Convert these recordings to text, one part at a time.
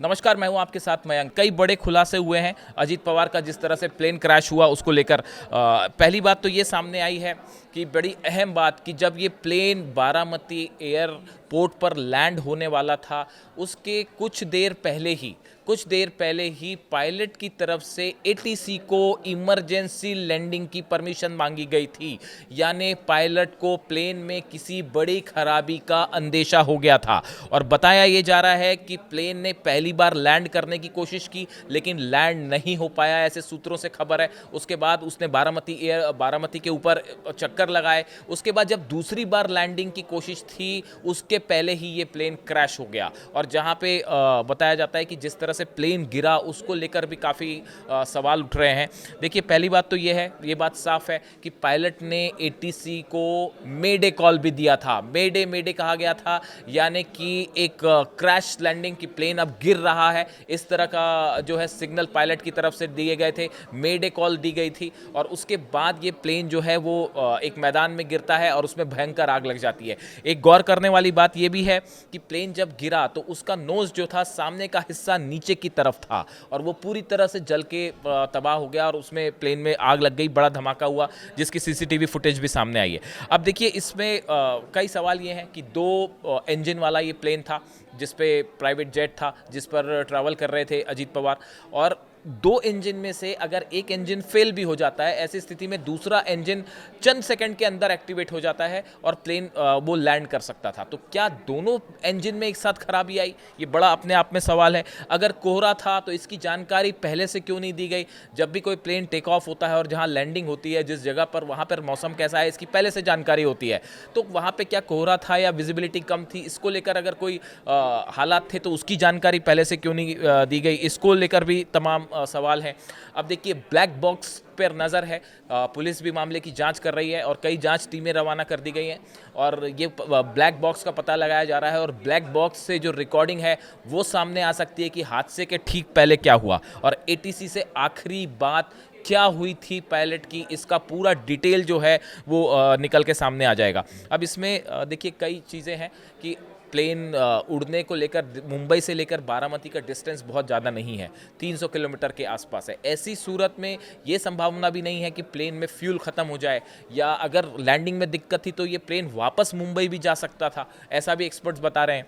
नमस्कार, मैं हूं आपके साथ मयंक। कई बड़े खुलासे हुए हैं अजीत पवार का, जिस तरह से प्लेन क्रैश हुआ उसको लेकर। पहली बात तो ये सामने आई है कि बड़ी अहम बात कि जब ये प्लेन बारामती एयरपोर्ट पर लैंड होने वाला था, उसके कुछ देर पहले ही पायलट की तरफ से एटीसी को इमरजेंसी लैंडिंग की परमिशन मांगी गई थी। यानी पायलट को प्लेन में किसी बड़ी खराबी का अंदेशा हो गया था और बताया ये जा रहा है कि प्लेन ने पहली बार लैंड करने की कोशिश की लेकिन लैंड नहीं हो पाया, ऐसे सूत्रों से खबर है। उसके बाद उसने बारामती के ऊपर चक्कर लगाए। उसके बाद जब दूसरी बार लैंडिंग की कोशिश थी, उसके पहले ही ये प्लेन क्रैश हो गया। और जहां पे बताया जाता है कि जिस तरह से प्लेन गिरा उसको लेकर भी काफ़ी सवाल उठ रहे हैं। देखिए, पहली बात तो ये बात साफ है कि पायलट ने एटीसी को मेडे कॉल भी दिया था। मेडे कहा गया था, यानी कि एक क्रैश लैंडिंग की प्लेन अब गिर रहा है, इस तरह का जो है सिग्नल पायलट की तरफ से दिए गए थे, मेडे कॉल दी गई थी। और उसके बाद ये प्लेन जो है वो एक मैदान में गिरता है और उसमें भयंकर आग लग जाती है। एक गौर करने वाली बात ये भी है कि प्लेन जब गिरा तो उसका नोज जो था, सामने का हिस्सा नीचे की तरफ था और वो पूरी तरह से जल के तबाह हो गया और उसमें प्लेन में आग लग गई। बड़ा धमाका हुआ जिसकी सीसीटीवी फुटेज भी सामने आई है। अब देखिए, इसमें कई सवाल ये हैं कि दो इंजन वाला ये प्लेन था जिस पे प्राइवेट जेट था, जिस पर ट्रैवल कर रहे थे अजीत पवार। और दो इंजन में से अगर एक इंजन फेल भी हो जाता है, ऐसी स्थिति में दूसरा इंजन चंद सेकंड के अंदर एक्टिवेट हो जाता है और प्लेन वो लैंड कर सकता था। तो क्या दोनों इंजन में एक साथ खराबी आई? ये बड़ा अपने आप में सवाल है। अगर कोहरा था तो इसकी जानकारी पहले से क्यों नहीं दी गई? जब भी कोई प्लेन टेक ऑफ होता है और जहां लैंडिंग होती है, जिस जगह पर, वहां पर मौसम कैसा है इसकी पहले से जानकारी होती है। तो वहां पे क्या कोहरा था या विजिबिलिटी कम थी, इसको लेकर अगर कोई हालात थे तो उसकी जानकारी पहले से क्यों नहीं दी गई? इसको लेकर भी तमाम सवाल हैं। अब देखिए, ब्लैक बॉक्स पर नज़र है। पुलिस भी मामले की जांच कर रही है और कई जांच टीमें रवाना कर दी गई हैं और ये ब्लैक बॉक्स का पता लगाया जा रहा है। और ब्लैक बॉक्स से जो रिकॉर्डिंग है वो सामने आ सकती है कि हादसे के ठीक पहले क्या हुआ और एटीसी से आखिरी बात क्या हुई थी पायलट की, इसका पूरा डिटेल जो है वो निकल के सामने आ जाएगा। अब इसमें देखिए, कई चीज़ें हैं कि प्लेन उड़ने को लेकर मुंबई से लेकर बारामती का डिस्टेंस बहुत ज़्यादा नहीं है, 300 किलोमीटर के आसपास है। ऐसी सूरत में ये संभावना भी नहीं है कि प्लेन में फ्यूल ख़त्म हो जाए या अगर लैंडिंग में दिक्कत थी तो ये प्लेन वापस मुंबई भी जा सकता था, ऐसा भी एक्सपर्ट्स बता रहे हैं।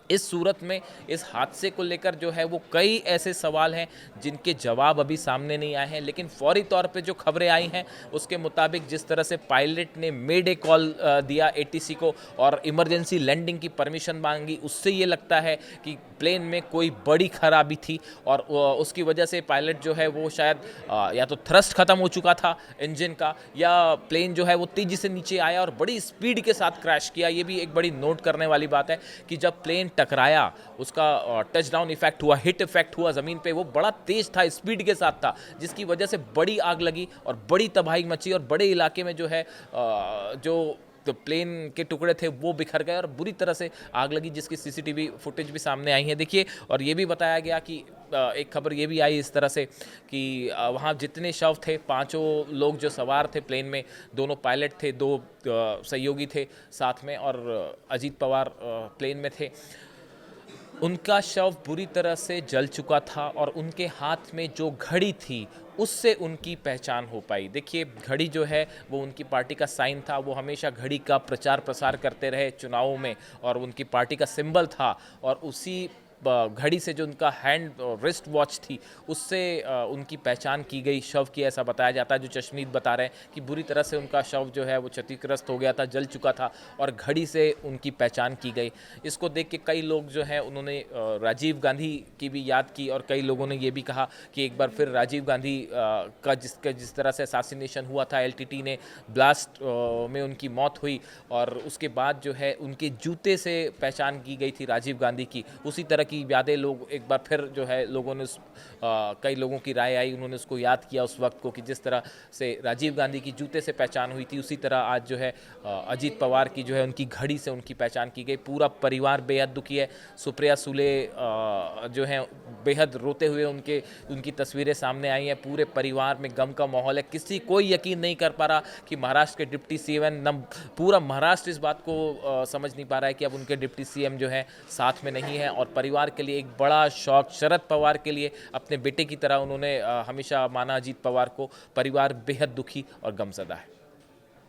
इस सूरत में इस हादसे को लेकर जो है वो कई ऐसे सवाल हैं जिनके जवाब अभी सामने नहीं आए हैं। लेकिन फौरी तौर पे जो खबरें आई हैं उसके मुताबिक जिस तरह से पायलट ने मेडे कॉल दिया एटीसी को और इमरजेंसी लैंडिंग की परमिशन मांगी, उससे ये लगता है कि प्लेन में कोई बड़ी खराबी थी और उसकी वजह से पायलट जो है वो शायद या तो थ्रस्ट ख़त्म हो चुका था इंजन का, या प्लेन जो है वो तेज़ी से नीचे आया और बड़ी स्पीड के साथ क्रैश किया। ये भी एक बड़ी नोट करने वाली बात है कि जब प्लेन टकराया, उसका टच डाउन इफेक्ट हुआ, हिट इफेक्ट हुआ ज़मीन पे, वो बड़ा तेज था, स्पीड के साथ था, जिसकी वजह से बड़ी आग लगी और बड़ी तबाही मची और बड़े इलाके में जो है जो तो प्लेन के टुकड़े थे वो बिखर गए और बुरी तरह से आग लगी, जिसकी सीसीटीवी फुटेज भी सामने आई है। देखिए, और ये भी बताया गया कि एक खबर ये भी आई इस तरह से कि वहाँ जितने शव थे, पांचों लोग जो सवार थे प्लेन में, दोनों पायलट थे, दो सहयोगी थे साथ में और अजीत पवार प्लेन में थे, उनका शव बुरी तरह से जल चुका था और उनके हाथ में जो घड़ी थी उससे उनकी पहचान हो पाई। देखिए, घड़ी जो है वो उनकी पार्टी का साइन था, वो हमेशा घड़ी का प्रचार प्रसार करते रहे चुनावों में और उनकी पार्टी का सिंबल था और उसी घड़ी से जो उनका हैंड रिस्ट वॉच थी उससे उनकी पहचान की गई शव की, ऐसा बताया जाता है। जो चश्मदीद बता रहे हैं कि बुरी तरह से उनका शव जो है वो क्षतिग्रस्त हो गया था, जल चुका था और घड़ी से उनकी पहचान की गई। इसको देख के कई लोग जो हैं उन्होंने राजीव गांधी की भी याद की और कई लोगों ने ये भी कहा कि एक बार फिर राजीव गांधी का जिस तरह से असैसिनेशन हुआ था, एलटीटी ने ब्लास्ट में उनकी मौत हुई और उसके बाद जो है उनके जूते से पहचान की गई थी राजीव गांधी की, उसी तरह की यादें लोग एक बार फिर जो है लोगों ने कई लोगों की राय आई, उन्होंने उसको याद किया उस वक्त को कि जिस तरह से राजीव गांधी की जूते से पहचान हुई थी, उसी तरह आज जो है अजीत पवार की जो है उनकी घड़ी से उनकी पहचान की गई। पूरा परिवार बेहद दुखी है। सुप्रिया सुले जो है बेहद रोते हुए उनकी तस्वीरें सामने आई हैं। पूरे परिवार में गम का माहौल है। कोई यकीन नहीं कर पा रहा कि महाराष्ट्र के डिप्टी सीएम, पूरा महाराष्ट्र इस बात को समझ नहीं पा रहा है कि अब उनके डिप्टी सीएम जो है साथ में नहीं है और परिवार पवार के लिए एक बड़ा शौक, शरद पवार के लिए अपने बेटे की तरह उन्होंने हमेशा माना अजीत पवार को। परिवार बेहद दुखी और गमज़दा है।